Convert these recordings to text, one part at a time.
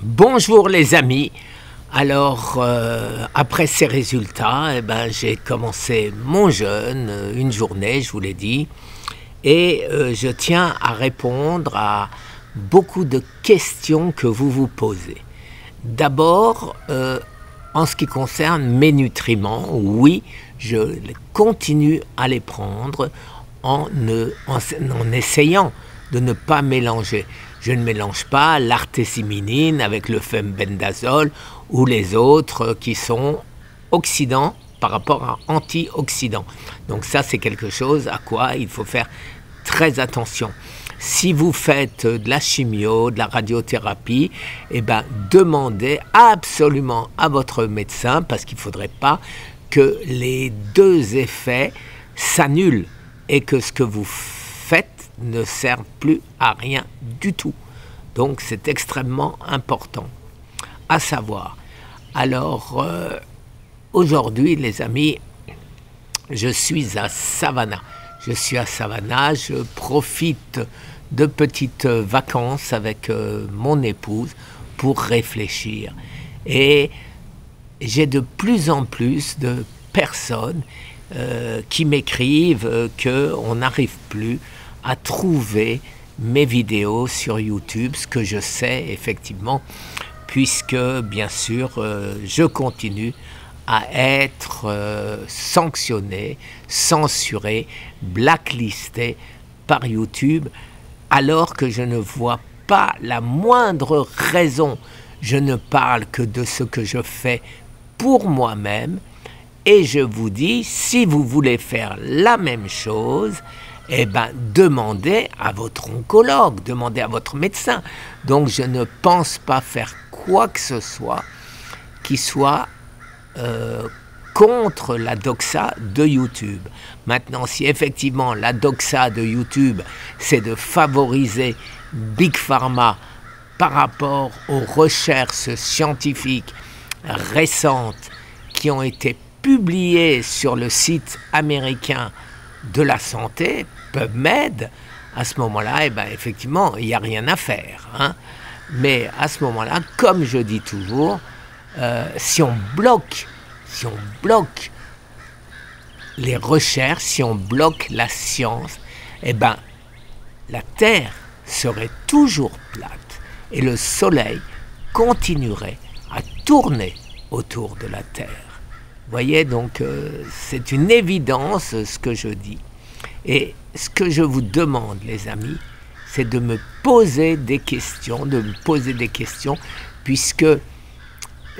Bonjour les amis. Alors, après ces résultats, j'ai commencé mon jeûne, une journée, je vous l'ai dit, et je tiens à répondre à beaucoup de questions que vous vous posez. D'abord, en ce qui concerne mes nutriments, oui, je continue à les prendre en essayant de ne pas mélanger. Je ne mélange pas l'artésiminine avec le fenbendazole ou les autres qui sont oxydants par rapport à antioxydants. Donc ça, c'est quelque chose à quoi il faut faire très attention. Si vous faites de la chimio, de la radiothérapie, demandez absolument à votre médecin, parce qu'il ne faudrait pas que les deux effets s'annulent et que ce que vous faites ne servent plus à rien du tout. Donc c'est extrêmement important à savoir. Alors aujourd'hui les amis, je suis à Savannah. Je suis à Savannah, je profite de petites vacances avec mon épouse pour réfléchir. Et j'ai de plus en plus de personnes qui m'écrivent qu'on n'arrive plus à trouver mes vidéos sur YouTube, ce que je sais effectivement, puisque bien sûr je continue à être sanctionné, censuré, blacklisté par YouTube, alors que je ne vois pas la moindre raison. Je ne parle que de ce que je fais pour moi-même, et je vous dis, si vous voulez faire la même chose, demandez à votre oncologue, demandez à votre médecin. Donc je ne pense pas faire quoi que ce soit qui soit contre la doxa de YouTube. Maintenant, si effectivement la doxa de YouTube, c'est de favoriser Big Pharma par rapport aux recherches scientifiques récentes qui ont été publiées sur le site américain de la santé, PubMed, à ce moment-là, effectivement, il n'y a rien à faire. Mais à ce moment-là, comme je dis toujours, si on bloque les recherches, si on bloque la science, la Terre serait toujours plate et le Soleil continuerait à tourner autour de la Terre. Vous voyez, donc c'est une évidence ce que je dis. Et ce que je vous demande, les amis, c'est de me poser des questions, puisque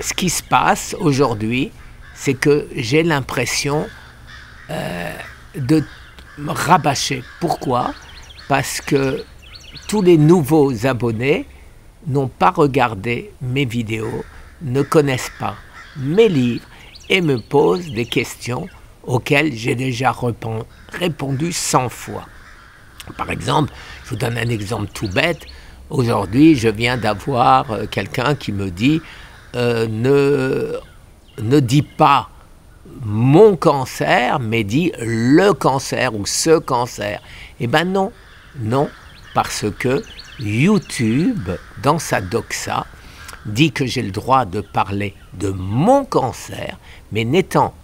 ce qui se passe aujourd'hui, c'est que j'ai l'impression de me rabâcher. Pourquoi? Parce que tous les nouveaux abonnés n'ont pas regardé mes vidéos, ne connaissent pas mes livres, et me pose des questions auxquelles j'ai déjà répondu 100 fois. Par exemple, je vous donne un exemple tout bête. Aujourd'hui, je viens d'avoir quelqu'un qui me dit ne dis pas mon cancer, mais dis le cancer ou ce cancer. Non, parce que YouTube, dans sa doxa, dit que j'ai le droit de parler de mon cancer, mais n'étant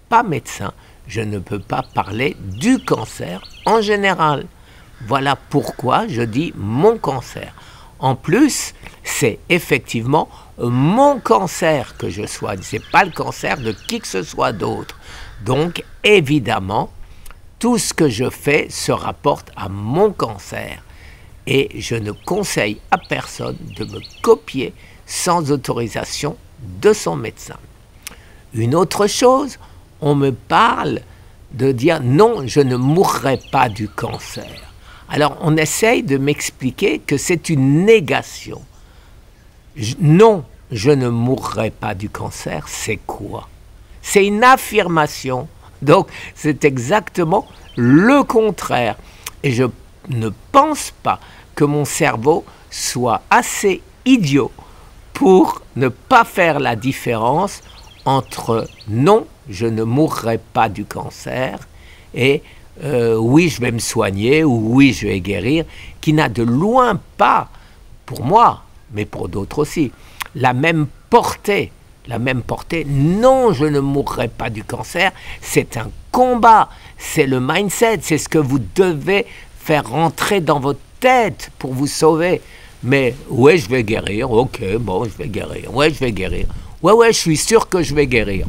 pas médecin, je ne peux pas parler du cancer en général. Voilà pourquoi je dis mon cancer. En plus, c'est effectivement mon cancer que je soigne, ce n'est pas le cancer de qui que ce soit d'autre. Donc, évidemment, tout ce que je fais se rapporte à mon cancer. Et je ne conseille à personne de me copier sans autorisation de son médecin. Une autre chose, on me parle de dire non, je ne mourrai pas du cancer. Alors on essaye de m'expliquer que c'est une négation. Non, je ne mourrai pas du cancer, c'est quoi? C'est une affirmation. Donc c'est exactement le contraire. Et je ne pense pas que mon cerveau soit assez idiot pour ne pas faire la différence entre non, je ne mourrai pas du cancer et oui, je vais me soigner ou oui, je vais guérir, qui n'a de loin pas, pour moi, mais pour d'autres aussi, la même portée. Non, je ne mourrai pas du cancer. C'est un combat, c'est le mindset, c'est ce que vous devez faire rentrer dans votre tête pour vous sauver. Mais ouais, je vais guérir. Ok, bon, je vais guérir. Ouais, je vais guérir. Ouais, je suis sûr que je vais guérir.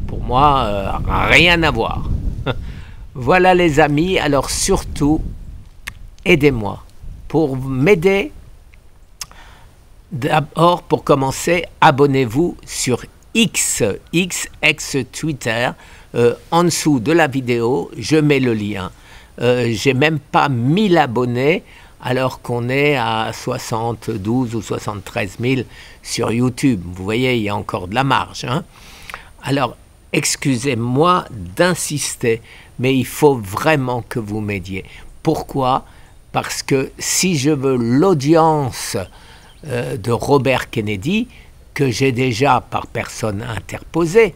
Pour moi, rien à voir. Voilà les amis, alors surtout, aidez-moi. Pour m'aider, d'abord, pour commencer, abonnez-vous sur X, ex-Twitter. En dessous de la vidéo, je mets le lien. J'ai même pas 1000 abonnés, alors qu'on est à 72 ou 73 000 sur YouTube. Vous voyez, il y a encore de la marge. Hein. Alors, excusez-moi d'insister, mais il faut vraiment que vous m'aidiez. Pourquoi? Parce que si je veux l'audience de Robert Kennedy, que j'ai déjà par personne interposée,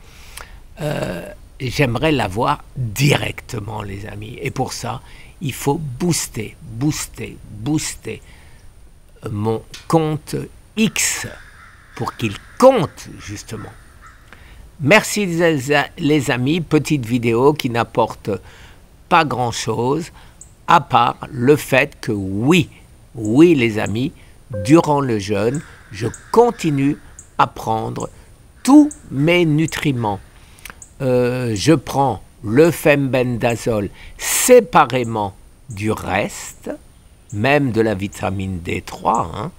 j'aimerais l'avoir directement, les amis. Et pour ça, il faut booster mon compte X pour qu'il compte, justement. Merci les amis, petite vidéo qui n'apporte pas grand-chose, à part le fait que oui les amis, durant le jeûne, je continue à prendre tous mes nutriments. Je prends le fembendazole séparément du reste, même de la vitamine D3. Hein.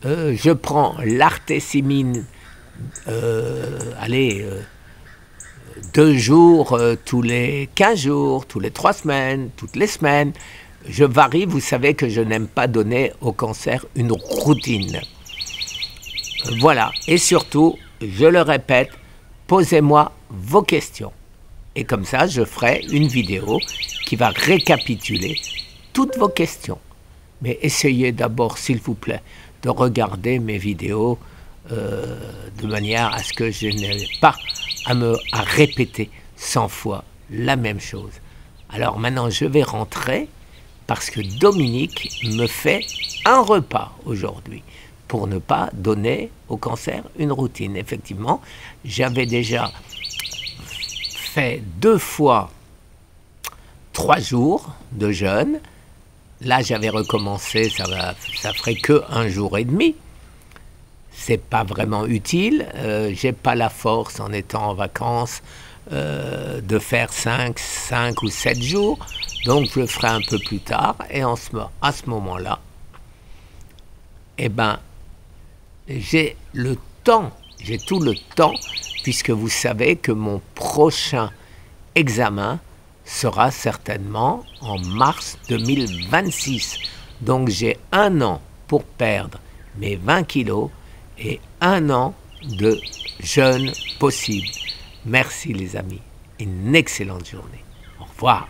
Je prends l'artésimine 2 jours, tous les 15 jours, tous les 3 semaines, toutes les semaines. Je varie, vous savez que je n'aime pas donner au cancer une routine. Voilà, et surtout, je le répète, posez-moi vos questions. Et comme ça, je ferai une vidéo qui va récapituler toutes vos questions. Mais essayez d'abord, s'il vous plaît, de regarder mes vidéos de manière à ce que je n'ai pas à répéter 100 fois la même chose. Alors maintenant, je vais rentrer parce que Dominique me fait un repas aujourd'hui pour ne pas donner au cancer une routine. Effectivement, j'avais déjà fait 2 fois 3 jours de jeûne. Là, j'avais recommencé, ça ferait que 1 jour et demi. C'est pas vraiment utile. J'ai pas la force en étant en vacances de faire 5 ou 7 jours. Donc, je le ferai un peu plus tard. Et à ce moment-là, eh ben, j'ai le temps, j'ai tout le temps, puisque vous savez que mon prochain examen sera certainement en mars 2026. Donc, j'ai 1 an pour perdre mes 20 kilos et 1 an de jeûne possible. Merci les amis. Une excellente journée. Au revoir.